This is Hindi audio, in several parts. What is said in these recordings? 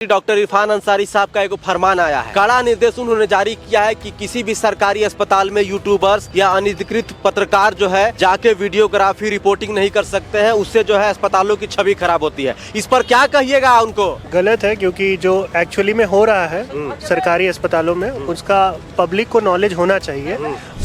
डॉक्टर इरफान अंसारी साहब का एक फरमान आया है। कड़ा निर्देश उन्होंने जारी किया है कि किसी भी सरकारी अस्पताल में यूट्यूबर्स या अनधिकृत पत्रकार जो है जाके वीडियोग्राफी रिपोर्टिंग नहीं कर सकते हैं। उससे जो है अस्पतालों की छवि खराब होती है। इस पर क्या कहिएगा उनको? गलत है, क्योंकि जो एक्चुअली में हो रहा है सरकारी अस्पतालों में उसका पब्लिक को नॉलेज होना चाहिए।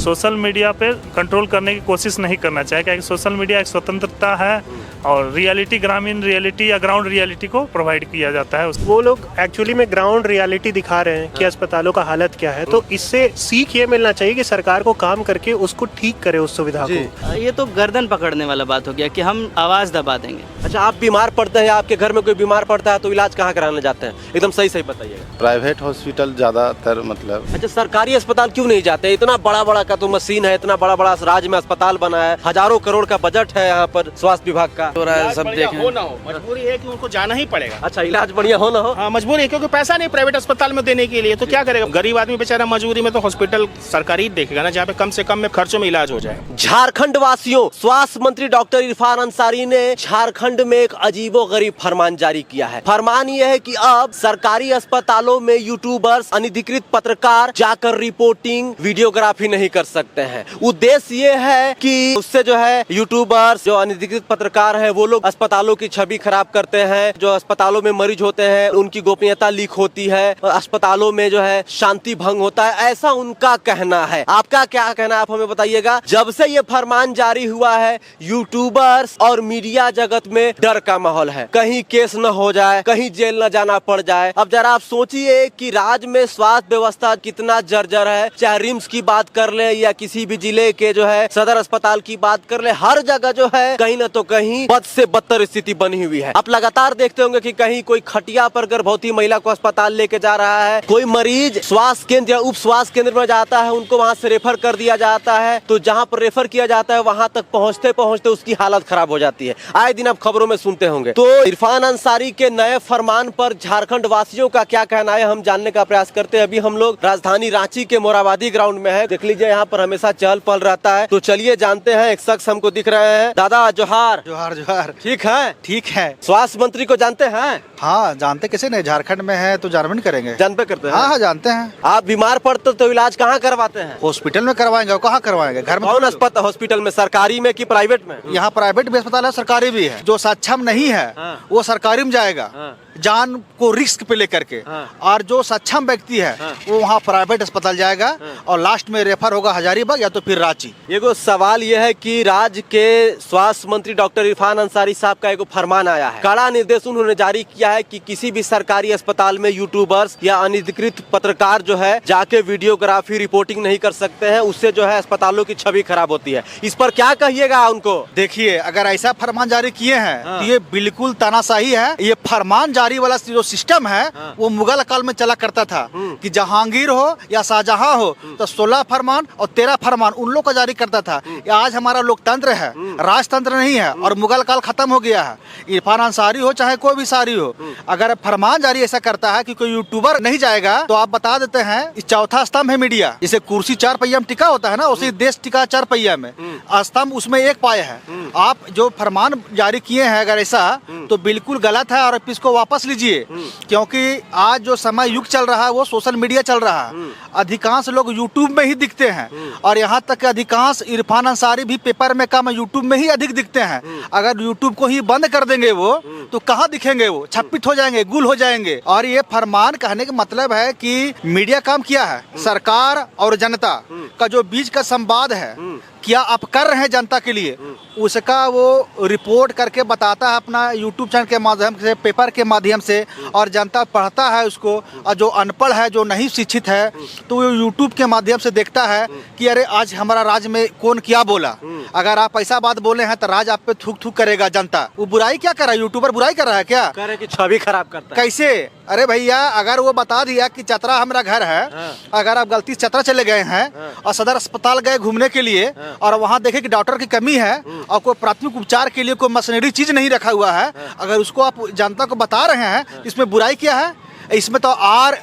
सोशल मीडिया पे कंट्रोल करने की कोशिश नहीं करना चाहिए, क्योंकि सोशल मीडिया एक स्वतंत्रता है और रियलिटी, ग्रामीण रियलिटी या ग्राउंड रियलिटी को प्रोवाइड किया जाता है। वो लोग एक्चुअली में ग्राउंड रियलिटी दिखा रहे हैं कि अस्पतालों का हालत क्या है। तो इससे सीख ये मिलना चाहिए कि सरकार को काम करके उसको ठीक करे उस सुविधा को। ये तो गर्दन पकड़ने वाला बात हो गया कि हम आवाज दबा देंगे। अच्छा, आप बीमार पड़ते हैं, आपके घर में कोई बीमार पड़ता है तो इलाज कहाँ कराने जाते हैं? एकदम सही सही बताइएगा। प्राइवेट हॉस्पिटल ज्यादातर मतलब। अच्छा, सरकारी अस्पताल क्यों नहीं जाते? इतना बड़ा बड़ा का तो मशीन है, इतना बड़ा बड़ा राज्य में अस्पताल बना है, हजारों करोड़ का बजट है यहाँ पर स्वास्थ्य विभाग का। सब हो ना हो, मजबूरी है कि उनको जाना ही पड़ेगा। अच्छा, इलाज बढ़िया हो ना हो? हाँ, मजबूरी है, क्योंकि पैसा नहीं प्राइवेट अस्पताल में देने के लिए। तो क्या करेगा गरीब आदमी बेचारा? मजबूरी में तो हॉस्पिटल सरकारी देखेगा ना, जहाँ पे कम से कम में खर्चों में इलाज हो जाए। झारखंड वासियों, स्वास्थ्य मंत्री डॉक्टर इरफान अंसारी ने झारखंड में एक अजीबोगरीब फरमान जारी किया है। फरमान यह है कि अब सरकारी अस्पतालों में यूट्यूबर्स, अनधिकृत पत्रकार जाकर रिपोर्टिंग, वीडियोग्राफी नहीं कर सकते हैं। उद्देश्य ये है कि उससे जो है यूट्यूबर्स, जो अनधिकृत पत्रकार है, वो लोग अस्पतालों की छवि खराब करते हैं। जो अस्पतालों में मरीज होते हैं उनकी गोपनीयता लीक होती है, अस्पतालों में जो है शांति भंग होता है, ऐसा उनका कहना है। आपका क्या कहना है, आप हमें बताइएगा। जब से ये फरमान जारी हुआ है, यूट्यूबर्स और मीडिया जगत में डर का माहौल है, कहीं केस न हो जाए, कहीं जेल न जाना पड़ जाए। अब जरा आप सोचिए कि राज्य में स्वास्थ्य व्यवस्था कितना जर्जर है। चाहे रिम्स की बात कर ले या किसी भी जिले के जो है सदर अस्पताल की बात कर ले, हर जगह जो है कहीं न तो कहीं बद से बदतर स्थिति बनी हुई है। आप लगातार देखते होंगे कि कहीं कोई खटिया पर गर्भवती महिला को अस्पताल लेके जा रहा है, कोई मरीज स्वास्थ्य केंद्र या उप स्वास्थ्य केंद्र में जाता है, उनको वहां से रेफर कर दिया जाता है। तो जहां पर रेफर किया जाता है वहां तक पहुंचते पहुंचते उसकी हालत खराब हो जाती है। आए दिन आप खबरों में सुनते होंगे। तो इरफान अंसारी के नए फरमान पर झारखंड वासियों का क्या कहना है, हम जानने का प्रयास करते हैं। अभी हम लोग राजधानी रांची के मोराबादी ग्राउंड में है। देख लीजिए, यहाँ पर हमेशा चहल पहल रहता है। तो चलिए जानते हैं। एक शख्स हमको दिख रहे हैं। दादा जोहार। जोहार जोहार। ठीक है? ठीक है। स्वास्थ्य मंत्री को जानते हैं? हाँ, जानते कैसे नहीं, झारखंड में है तो जानबे करेंगे। जानते करते हैं? हाँ, जानते हैं। आप बीमार पड़ते तो इलाज कहाँ करवाते हैं? हॉस्पिटल में करवाएंगे। और कहाँ करवाएंगे? घर में। कौन अस्पताल? हॉस्पिटल में? सरकारी में कि प्राइवेट में? यहाँ प्राइवेट भी अस्पताल है, सरकारी भी है। जो सक्षम नहीं है वो सरकारी में जाएगा, जान को रिस्क पे लेकर के। और जो सक्षम व्यक्ति है वो वहाँ प्राइवेट अस्पताल जाएगा और लास्ट में रेफर होगा हजारीबाग या तो फिर रांची। एगो सवाल यह है कि राज्य के स्वास्थ्य मंत्री डॉक्टर इरफान अंसारी साहब का एक फरमान आया है। कड़ा निर्देश उन्होंने जारी किया है कि किसी भी सरकारी अस्पताल में यूट्यूबर्स या अनधिकृत पत्रकार जो है जाके वीडियोग्राफी रिपोर्टिंग नहीं कर सकते हैं। उससे जो है अस्पतालों की छवि खराब होती है। इस पर क्या कहिएगा उनको? देखिए, अगर ऐसा फरमान जारी किए हैं तो ये बिल्कुल तानाशाही है। ये फरमान जारी वाला जो सिस्टम है वो मुगल काल में चला करता था कि जहांगीर हो या शाहजहां हो तो 16 फरमान और 13 फरमान उन लोग का जारी करता था। आज हमारा लोकतंत्र है, राजतंत्र नहीं है और मुगल काल खत्म हो गया है। इरफान अंसारी हो चाहे कोई भी सारी हो, अगर फरमान जारी ऐसा करता है कि कोई यूट्यूबर नहीं जाएगा तो आप बता देते हैं चौथा स्तंभ है मीडिया। जैसे कुर्सी 4 पहिया में टिका होता है ना, उसी देश टिका 4 पहिया में, स्तंभ उसमें एक पाया है। आप जो फरमान जारी किए हैं अगर ऐसा तो बिल्कुल गलत है और इसको वापस लीजिए, क्योंकि आज जो समय युग चल रहा है वो सोशल मीडिया चल रहा है। अधिकांश लोग यूट्यूब में ही दिखते हैं और यहाँ तक कि अधिकांश इरफान अंसारी भी पेपर में कम, यूट्यूब में ही अधिक दिखते हैं। अगर यूट्यूब को ही बंद कर देंगे वो तो कहाँ दिखेंगे? वो छप्पित हो जाएंगे, गुल हो जाएंगे। और ये फरमान कहने का मतलब है कि मीडिया काम किया है, सरकार और जनता का जो बीच का संवाद है, क्या आप कर रहे हैं जनता के लिए, उसका वो रिपोर्ट करके बताता है अपना यूट्यूब चैनल के माध्यम से, पेपर के माध्यम से। और जनता पढ़ता है उसको, और जो अनपढ़ है, जो नहीं शिक्षित है, तो वो यूट्यूब के माध्यम से देखता है कि अरे आज हमारा राज्य में कौन क्या बोला। अगर आप ऐसा बात बोले हैं तो राज आप पे थूक थूक करेगा जनता। वो बुराई क्या कर रहा है? यूट्यूबर बुराई कर रहा है क्या? कह रहे कि छवि खराब करता है। कैसे? अरे भैया, अगर वो बता दिया कि चतरा हमारा घर है, अगर आप गलती से चतरा चले गए हैं और सदर अस्पताल गए घूमने के लिए और वहाँ देखे कि डॉक्टर की कमी है और कोई प्राथमिक उपचार के लिए कोई मशीनरी चीज नहीं रखा हुआ है, अगर उसको आप जनता को बता रहे हैं, इसमें बुराई क्या है? इसमें तो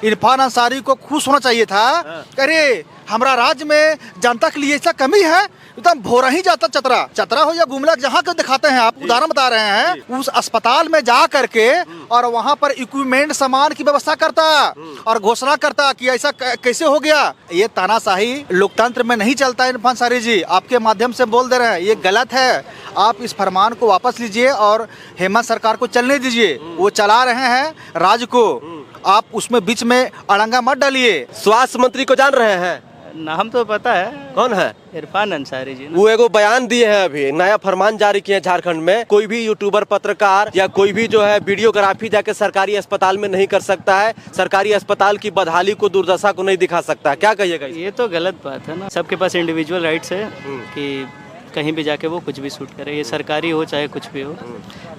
इरफान अंसारी को खुश होना चाहिए था। अरे हमारा राज्य में जनता के लिए ऐसा कमी है, एकदम भोरा ही जाता चतरा हो या गुमला, जहाँ को दिखाते हैं आप उदाहरण बता रहे हैं, उस अस्पताल में जा करके और वहाँ पर इक्विपमेंट सामान की व्यवस्था करता और घोषणा करता कि ऐसा कैसे हो गया। ये तानाशाही लोकतंत्र में नहीं चलता है। इरफान अंसारी जी, आपके माध्यम से बोल दे रहे हैं, ये गलत है। आप इस फरमान को वापस लीजिए और हेमंत सरकार को चलने दीजिए। वो चला रहे हैं राज्य को, आप उसमें बीच में अड़ंगा मत डालिए। स्वास्थ्य मंत्री को जान रहे हैं? नाम तो पता है, कौन है? इरफान अंसारी जी। वो एगो बयान दिए हैं, अभी नया फरमान जारी किए हैं झारखंड में, कोई भी यूट्यूबर, पत्रकार या कोई भी जो है वीडियोग्राफी जाके सरकारी अस्पताल में नहीं कर सकता है, सरकारी अस्पताल की बदहाली को, दुर्दशा को नहीं दिखा सकता है। क्या कहिएगा? ये तो गलत बात है ना। सबके पास इंडिविजुअल राइट्स है कि कहीं भी जाके वो कुछ भी शूट करे, ये सरकारी हो चाहे कुछ भी हो,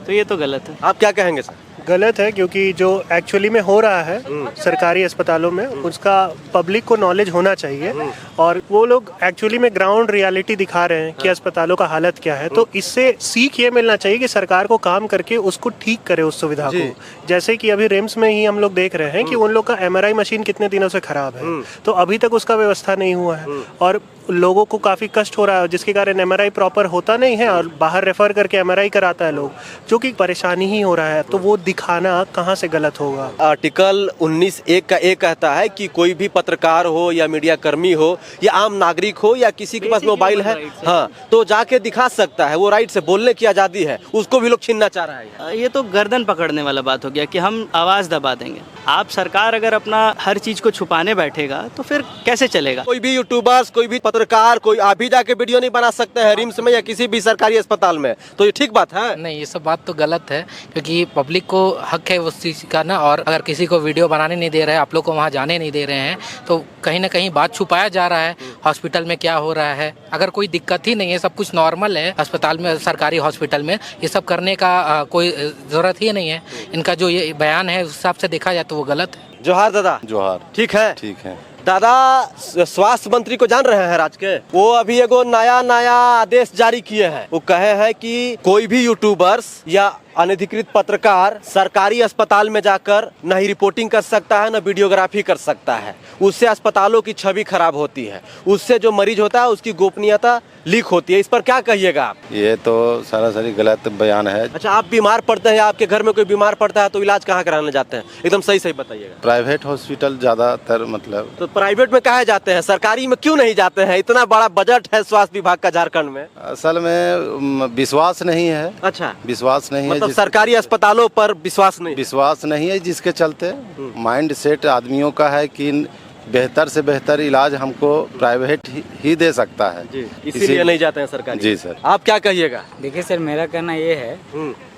तो ये तो गलत है। आप क्या कहेंगे सर? गलत है, क्योंकि जो एक्चुअली में हो रहा है सरकारी अस्पतालों में, उसका पब्लिक को नॉलेज होना चाहिए। और वो लोग एक्चुअली में ग्राउंड रियलिटी दिखा रहे हैं कि अस्पतालों का हालत क्या है। तो इससे सीख ये मिलना चाहिए कि सरकार को काम करके उसको ठीक करे उस सुविधा को। जैसे कि अभी रिम्स में ही हम लोग देख रहे हैं कि उन लोग का MRI मशीन कितने दिनों से खराब है, तो अभी तक उसका व्यवस्था नहीं हुआ है और लोगों को काफ़ी कष्ट हो रहा है, जिसके कारण MRI प्रॉपर होता नहीं है और बाहर रेफर करके MRI कराता है लोग, जो कि परेशानी ही हो रहा है। तो वो दिखाना कहाँ से गलत होगा? आर्टिकल 19(1) का एक कहता है कि कोई भी पत्रकार हो या मीडिया कर्मी हो या आम नागरिक हो या किसी के पास मोबाइल है, हाँ, तो जाके दिखा सकता है। वो राइट से बोलने की आज़ादी है, उसको भी लोग छीनना चाह रहा है। ये तो गर्दन पकड़ने वाला बात हो गया कि हम आवाज़ दबा देंगे। आप सरकार अगर अपना हर चीज़ को छुपाने बैठेगा तो फिर कैसे चलेगा? कोई भी यूट्यूबर्स, कोई भी पत्रकार, कोई आप भी जाके वीडियो नहीं बना सकते हैं रिम्स में या किसी भी सरकारी अस्पताल में, तो ये ठीक बात है? नहीं, ये सब बात तो गलत है, क्योंकि पब्लिक को हक है उस चीज़ का ना। और अगर किसी को वीडियो बनाने नहीं दे रहे हैं, आप लोग को वहाँ जाने नहीं दे रहे हैं, तो कहीं ना कहीं बात छुपाया जा रहा है हॉस्पिटल में क्या हो रहा है। अगर कोई दिक्कत ही नहीं है, सब कुछ नॉर्मल है अस्पताल में, सरकारी हॉस्पिटल में, ये सब करने का कोई ज़रूरत ही नहीं है। इनका जो ये बयान है उस हिसाब से देखा जाए तो वो गलत है। जोहार दादा। जोहार। ठीक है? ठीक है। दादा, स्वास्थ्य मंत्री को जान रहे हैं राज्य के? वो अभी एगो नया आदेश जारी किए हैं। वो कहे हैं कि कोई भी यूट्यूबर्स या अनधिकृत पत्रकार सरकारी अस्पताल में जाकर न ही रिपोर्टिंग कर सकता है, न वीडियोग्राफी कर सकता है। उससे अस्पतालों की छवि खराब होती है, उससे जो मरीज होता है उसकी गोपनीयता लीक होती है। इस पर क्या कहिएगा आप? ये तो सरासरी गलत बयान है। अच्छा, आप बीमार पड़ते हैं, आपके घर में कोई बीमार पड़ता है तो इलाज कहाँ कराने जाते हैं? एकदम सही बताइएगा। प्राइवेट हॉस्पिटल ज्यादातर, मतलब। तो प्राइवेट में काहे जाते हैं, सरकारी में क्यों नहीं जाते हैं? इतना बड़ा बजट है स्वास्थ्य विभाग का झारखंड में। असल में विश्वास नहीं है। अच्छा, विश्वास नहीं है, मतलब सरकारी अस्पतालों पर विश्वास नहीं है, जिसके चलते माइंड सेट आदमियों का है कि बेहतर से बेहतर इलाज हमको प्राइवेट ही दे सकता है, इसीलिए नहीं जाते हैं सरकारी। जी सर। आप क्या कहिएगा? देखिए सर, मेरा कहना ये है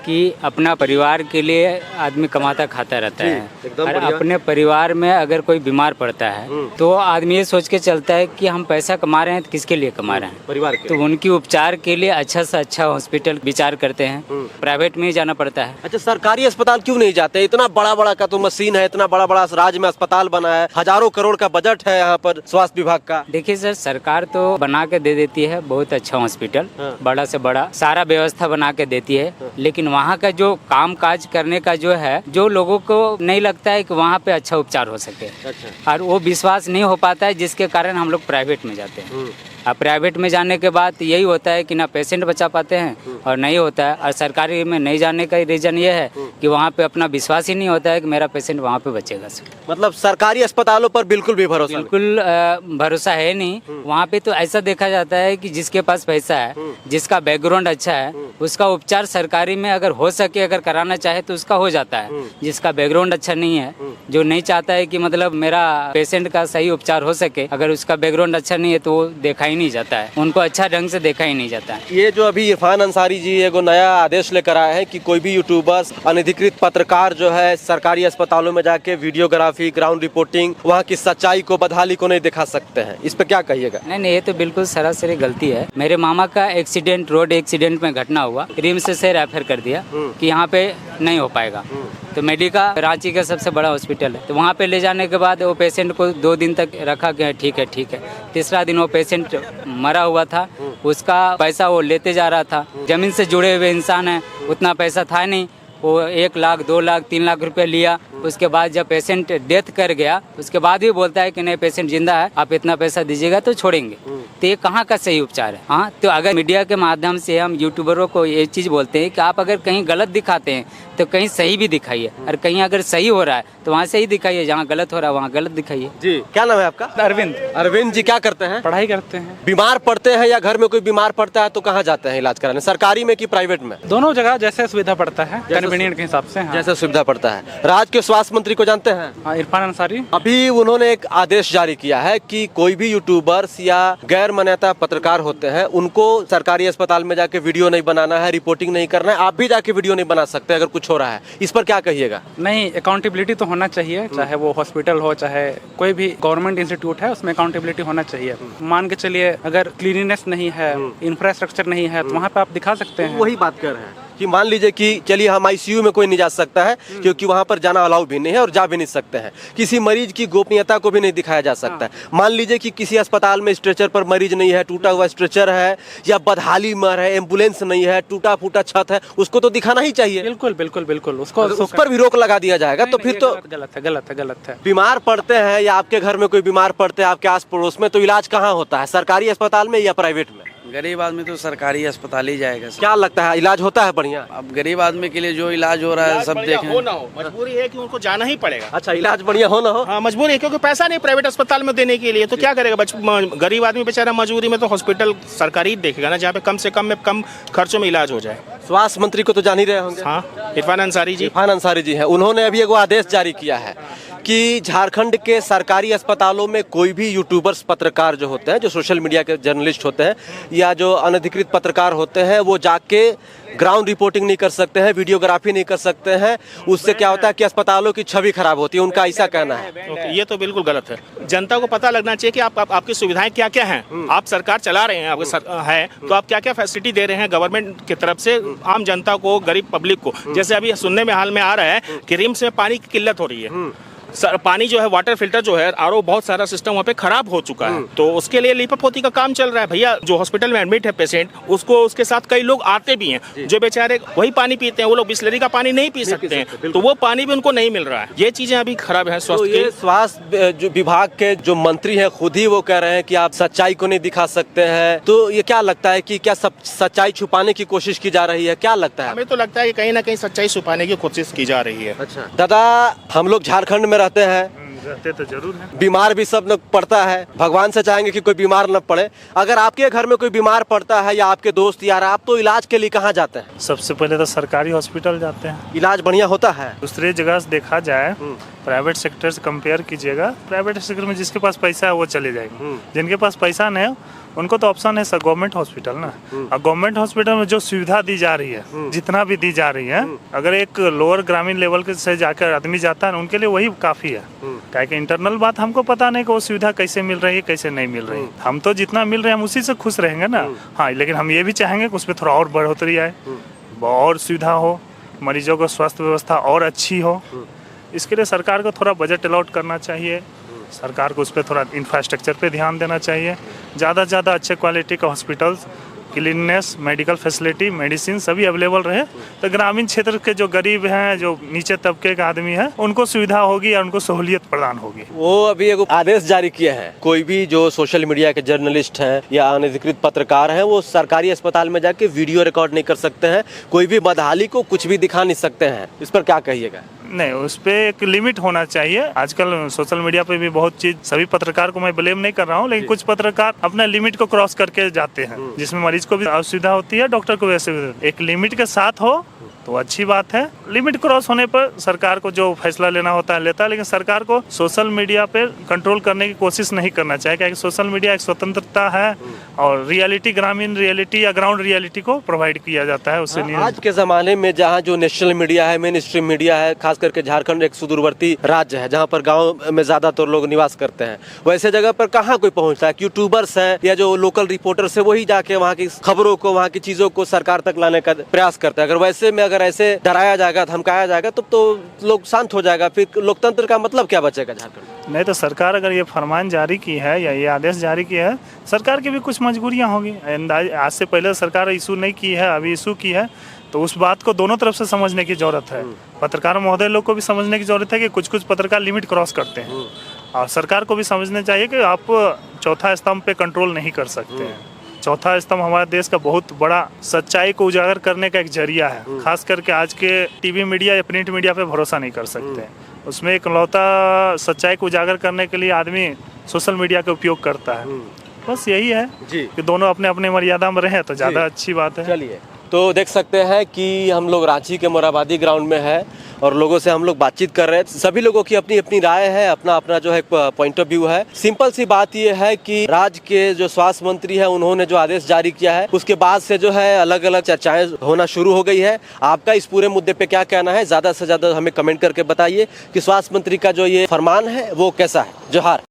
कि अपना परिवार के लिए आदमी कमाता खाता रहता है, और अपने परिवार में अगर कोई बीमार पड़ता है तो आदमी ये सोच के चलता है कि हम पैसा कमा रहे हैं तो किसके लिए कमा रहे हैं? परिवार के। तो उनकी उपचार के लिए अच्छा से अच्छा हॉस्पिटल विचार करते हैं, प्राइवेट में ही जाना पड़ता है। अच्छा, सरकारी अस्पताल क्यों नहीं जाते? इतना बड़ा का तो मशीन है, इतना बड़ा राज्य में अस्पताल बना है, हजारों करोड़ का बजट है यहाँ पर स्वास्थ्य विभाग का। देखिए सर, सरकार तो बना के दे देती है बहुत अच्छा हॉस्पिटल, बड़ा से बड़ा सारा व्यवस्था बना के देती है, लेकिन वहाँ का जो काम काज करने का जो है, जो लोगों को नहीं लगता है कि वहाँ पे अच्छा उपचार हो सके। अच्छा। और वो विश्वास नहीं हो पाता है, जिसके कारण हम लोग प्राइवेट में जाते हैं। अब प्राइवेट में जाने के बाद यही होता है कि ना पेशेंट बचा पाते हैं और नहीं होता है। और सरकारी में नहीं जाने का रीजन ये है कि वहाँ पे अपना विश्वास ही नहीं होता है कि मेरा पेशेंट वहाँ पे बचेगा। मतलब सरकारी अस्पतालों पर बिल्कुल भी भरोसा है नहीं। वहाँ पे तो ऐसा देखा जाता है कि जिसके पास पैसा है, जिसका बैकग्राउंड अच्छा है, उसका उपचार सरकारी में अगर हो सके, अगर कराना चाहे तो उसका हो जाता है। जिसका बैकग्राउंड अच्छा नहीं है, जो नहीं चाहता है कि मतलब मेरा पेशेंट का सही उपचार हो सके, अगर उसका बैकग्राउंड अच्छा नहीं है तो वो देखा नहीं जाता है, उनको अच्छा ढंग से देखा ही नहीं जाता है। ये जो अभी इरफान अंसारी जी एगो नया आदेश लेकर आए हैं कि कोई भी यूट्यूबर्स, अनधिकृत पत्रकार जो है सरकारी अस्पतालों में जाके वीडियोग्राफी, ग्राउंड रिपोर्टिंग, वहाँ की सच्चाई को, बदहाली को नहीं दिखा सकते हैं। इस पे क्या कहिएगा? नहीं, ये तो बिल्कुल सरासरी गलती है। मेरे मामा का एक्सीडेंट, रोड एक्सीडेंट में घटना हुआ, रिम्स से रेफर कर दिया कि यहाँ पे नहीं हो पाएगा। तो मेडिका रांची का सबसे बड़ा हॉस्पिटल है, तो वहाँ पे ले जाने के बाद वो पेशेंट को 2 दिन तक रखा गया, ठीक है। तीसरा दिन वो पेशेंट मरा हुआ था, उसका पैसा वो लेते जा रहा था। जमीन से जुड़े हुए इंसान है, उतना पैसा था नहीं, वो 1 लाख 2 लाख 3 लाख रुपए लिया, उसके बाद जब पेशेंट डेथ कर गया उसके बाद भी बोलता है कि नहीं पेशेंट जिंदा है, आप इतना पैसा दीजिएगा तो छोड़ेंगे। तो ये कहाँ का सही उपचार है? हाँ, तो अगर मीडिया के माध्यम से हम यूट्यूबरों को ये चीज़ बोलते हैं कि आप अगर कहीं गलत दिखाते हैं तो कहीं सही भी दिखाइए, और कहीं अगर सही हो रहा है तो वहाँ सही दिखाइए, जहाँ गलत हो रहा है वहाँ गलत दिखाइए। जी, क्या नाम है आपका? अरविंद। अरविंद जी क्या करते हैं? पढ़ाई करते हैं। बीमार पड़ते हैं या घर में कोई बीमार पड़ता है तो कहाँ जाते हैं इलाज कराने, सरकारी में कि प्राइवेट में? दोनों जगह जैसे सुविधा पड़ता है, कन्वीनियंट के हिसाब से। हाँ। जैसे सुविधा पड़ता है। राज्य के स्वास्थ्य मंत्री को जानते हैं? हाँ, इरफान अंसारी। अभी उन्होंने एक आदेश जारी किया है कि कोई भी यूट्यूबर्स या गैर मान्यता पत्रकार होते हैं उनको सरकारी अस्पताल में जाके वीडियो नहीं बनाना है, रिपोर्टिंग नहीं करना है। आप भी जाके वीडियो नहीं बना सकते अगर कुछ हो रहा है। इस पर क्या कहिएगा? नहीं, अकाउंटेबिलिटी तो होना चाहिए, चाहे वो हॉस्पिटल हो चाहे कोई भी गवर्नमेंट इंस्टीट्यूट है, उसमें अकाउंटेबिलिटी होना चाहिए। मान के चलिए अगर क्लीनिनेस नहीं है, इंफ्रास्ट्रक्चर नहीं है, तो वहाँ पे आप दिखा सकते हैं। वही बात कर रहे हैं कि मान लीजिए कि चलिए हम आईसीयू में कोई नहीं जा सकता है क्योंकि वहां पर जाना अलाउ भी नहीं है और जा भी नहीं सकते हैं। किसी मरीज की गोपनीयता को भी नहीं दिखाया जा सकता है। मान लीजिए कि किसी अस्पताल में स्ट्रेचर पर मरीज नहीं है, टूटा हुआ स्ट्रेचर है या बदहाली मर है, एम्बुलेंस नहीं है, टूटा फूटा छत है, उसको तो दिखाना ही चाहिए। बिल्कुल बिल्कुल बिल्कुल, उसको उस पर भी रोक लगा दिया जाएगा तो फिर तो गलत है, गलत है, गलत है। बीमार पड़ते हैं या आपके घर में कोई बीमार पड़ते हैं आपके आस पड़ोस में, तो इलाज कहाँ होता है, सरकारी अस्पताल में या प्राइवेट में? गरीब आदमी तो सरकारी अस्पताल ही जाएगा। क्या लगता है इलाज होता है बढ़िया? अब गरीब आदमी के लिए जो इलाज हो रहा है सब देखें। हो ना हो, मजबूरी है कि उनको जाना ही पड़ेगा। अच्छा, इलाज बढ़िया हो ना हो? हाँ, मजबूरी है क्योंकि पैसा नहीं प्राइवेट अस्पताल में देने के लिए, तो क्या करेगा गरीब आदमी बेचारा? मजबूरी में तो हॉस्पिटल सरकारी ही देखेगा ना, जहाँ पे कम से कम खर्चों में इलाज हो जाए। स्वास्थ्य मंत्री को तो जान ही रहे होंगे। हाँ, इरफान अंसारी जी। इरफान अंसारी जी हैं। उन्होंने अभी एक आदेश जारी किया है कि झारखंड के सरकारी अस्पतालों में कोई भी यूट्यूबर्स पत्रकार जो होते हैं, जो सोशल मीडिया के जर्नलिस्ट होते हैं या जो अनधिकृत पत्रकार होते हैं, वो जाके ग्राउंड रिपोर्टिंग नहीं कर सकते हैं, वीडियोग्राफी नहीं कर सकते हैं। उससे क्या होता है कि अस्पतालों की छवि खराब होती है, उनका ऐसा कहना है। ये तो बिल्कुल गलत है। जनता को पता लगना चाहिए कि आपकी सुविधाएं क्या क्या हैं। आप सरकार चला रहे हैं, आपके है तो आप क्या क्या फैसिलिटी दे रहे हैं गवर्नमेंट की तरफ से आम जनता को, गरीब पब्लिक को। जैसे अभी सुनने में हाल में आ रहा है कि रिम्स में पानी की किल्लत हो रही है। पानी जो है, वाटर फिल्टर जो है, आरओ बहुत सारा सिस्टम वहाँ पे खराब हो चुका है, तो उसके लिए लीपापोती का काम चल रहा है। भैया जो हॉस्पिटल में एडमिट है पेशेंट, उसको उसके साथ कई लोग आते भी हैं जो बेचारे वही पानी पीते हैं। वो लोग बिस्लरी का पानी नहीं पी सकते हैं, तो वो पानी भी उनको नहीं मिल रहा है। ये चीजें अभी खराब है। स्वास्थ्य विभाग के जो मंत्री हैं खुद ही वो कह रहे हैं कि आप सच्चाई को नहीं दिखा सकते हैं। तो ये क्या लगता है कि क्या सच्चाई छुपाने की कोशिश की जा रही है? क्या लगता है? हमें तो लगता है कि कहीं ना कहीं सच्चाई छुपाने की कोशिश की जा रही है। अच्छा दादा, हम लोग झारखंड में रहते हैं, रहते तो जरूर है। बीमार भी सब लोग पड़ता है। भगवान से चाहेंगे कि कोई बीमार न पड़े। अगर आपके घर में कोई बीमार पड़ता है या आपके दोस्त यार, आप तो इलाज के लिए कहाँ जाते हैं? सबसे पहले तो सरकारी हॉस्पिटल जाते हैं। इलाज बढ़िया होता है? दूसरे जगह से देखा जाए, प्राइवेट सेक्टर से कंपेयर कीजिएगा, प्राइवेट सेक्टर में जिसके पास पैसा है वो चले जाएंगे, जिनके पास पैसा नहीं है उनको तो ऑप्शन है सर गवर्नमेंट हॉस्पिटल ना। और गवर्नमेंट हॉस्पिटल में जो सुविधा दी जा रही है, जितना भी दी जा रही है, अगर एक लोअर ग्रामीण लेवल के से जाकर आदमी जाता है उनके लिए वही काफी है। क्या कि इंटरनल बात हमको पता नहीं कि वो सुविधा कैसे मिल रही है, कैसे नहीं मिल रही है। हम तो जितना मिल रहे हैं हम उसी से खुश रहेंगे ना। हाँ, लेकिन हम ये भी चाहेंगे कि उसमें थोड़ा और बढ़ोतरी आए, और सुविधा हो, मरीजों को स्वास्थ्य व्यवस्था और अच्छी हो। इसके लिए सरकार को थोड़ा बजट अलॉट करना चाहिए। सरकार को उस पर थोड़ा इंफ्रास्ट्रक्चर पे ध्यान देना चाहिए। ज़्यादा से ज़्यादा अच्छे क्वालिटी का hospitals, cleanness, medical facility, medicine सभी अवेलेबल रहे, तो ग्रामीण क्षेत्र के जो गरीब हैं, जो नीचे तबके के आदमी हैं, उनको सुविधा होगी और उनको सहूलियत प्रदान होगी। वो अभी एक आदेश जारी किए हैं, कोई भी जो सोशल मीडिया के जर्नलिस्ट हैं या अनधिकृत पत्रकार हैं, वो सरकारी अस्पताल में जाके वीडियो रिकॉर्ड नहीं कर सकते हैं, कोई भी बदहाली को कुछ भी दिखा नहीं सकते हैं। इस पर क्या कहिएगा? नहीं, उस पर एक लिमिट होना चाहिए। आजकल सोशल मीडिया पे भी बहुत चीज, सभी पत्रकार को मैं ब्लेम नहीं कर रहा हूँ, लेकिन कुछ पत्रकार अपना लिमिट को क्रॉस करके जाते हैं, जिसमें मरीज को भी असुविधा होती है, डॉक्टर को भी असुविधा। एक लिमिट के साथ हो तो अच्छी बात है। लिमिट क्रॉस होने पर सरकार को जो फैसला लेना होता है लेता है, लेकिन सरकार को सोशल मीडिया पे कंट्रोल करने की कोशिश नहीं करना चाहिए, क्योंकि सोशल मीडिया एक स्वतंत्रता है और रियलिटी, ग्रामीण रियलिटी या ग्राउंड रियलिटी को प्रोवाइड किया जाता है। उससे आज के जमाने में जहाँ जो नेशनल मीडिया है, मेन स्ट्रीम मीडिया है, खास करके झारखंड एक सुदूरवर्ती राज्य है जहाँ पर गाँव में ज्यादातर लोग निवास करते हैं, वैसे जगह पर कहाँ कोई पहुँचता है? यूट्यूबर्स है या जो लोकल रिपोर्टर्स है वही जाके वहाँ की खबरों को, वहाँ की चीजों को सरकार तक लाने का प्रयास करता है। अगर वैसे में अगर ऐसे डराया जाएगा, धमकाया जाएगा, तब तो लोग शांत हो जाएगा, फिर लोकतंत्र का मतलब क्या बचेगा झारखंड? नहीं तो सरकार अगर ये फरमान जारी की है या ये आदेश जारी किया है, सरकार की भी कुछ मजबूरियां होंगी। आज से पहले सरकार इशू नहीं की है, अभी इशू की है, तो उस बात को दोनों तरफ से समझने की जरूरत है। पत्रकार महोदय लोग को भी समझने की जरूरत है कि कुछ कुछ पत्रकार लिमिट क्रॉस करते हैं, और सरकार को भी समझना चाहिए कि आप चौथा स्तंभ पे कंट्रोल नहीं कर सकते हैं। चौथा स्तंभ हमारे देश का बहुत बड़ा सच्चाई को उजागर करने का एक जरिया है। खास करके आज के टीवी मीडिया या प्रिंट मीडिया पे भरोसा नहीं कर सकते। उसमें एक लौता सच्चाई को उजागर करने के लिए आदमी सोशल मीडिया का उपयोग करता है। बस यही है कि दोनों अपने अपने मर्यादा में रहें तो ज़्यादा अच्छी बात है। चलिए, तो देख सकते हैं कि हम लोग रांची के मोराबादी ग्राउंड में है और लोगों से हम लोग बातचीत कर रहे हैं। सभी लोगों की अपनी अपनी राय है, अपना अपना जो है पॉइंट ऑफ व्यू है। सिंपल सी बात ये है कि राज्य के जो स्वास्थ्य मंत्री है उन्होंने जो आदेश जारी किया है उसके बाद से जो है अलग अलग चर्चाएं होना शुरू हो गई है। आपका इस पूरे मुद्दे पे क्या कहना है, ज्यादा से ज्यादा हमें कमेंट करके बताइए कि स्वास्थ्य मंत्री का जो ये फरमान है वो कैसा है। जोहार।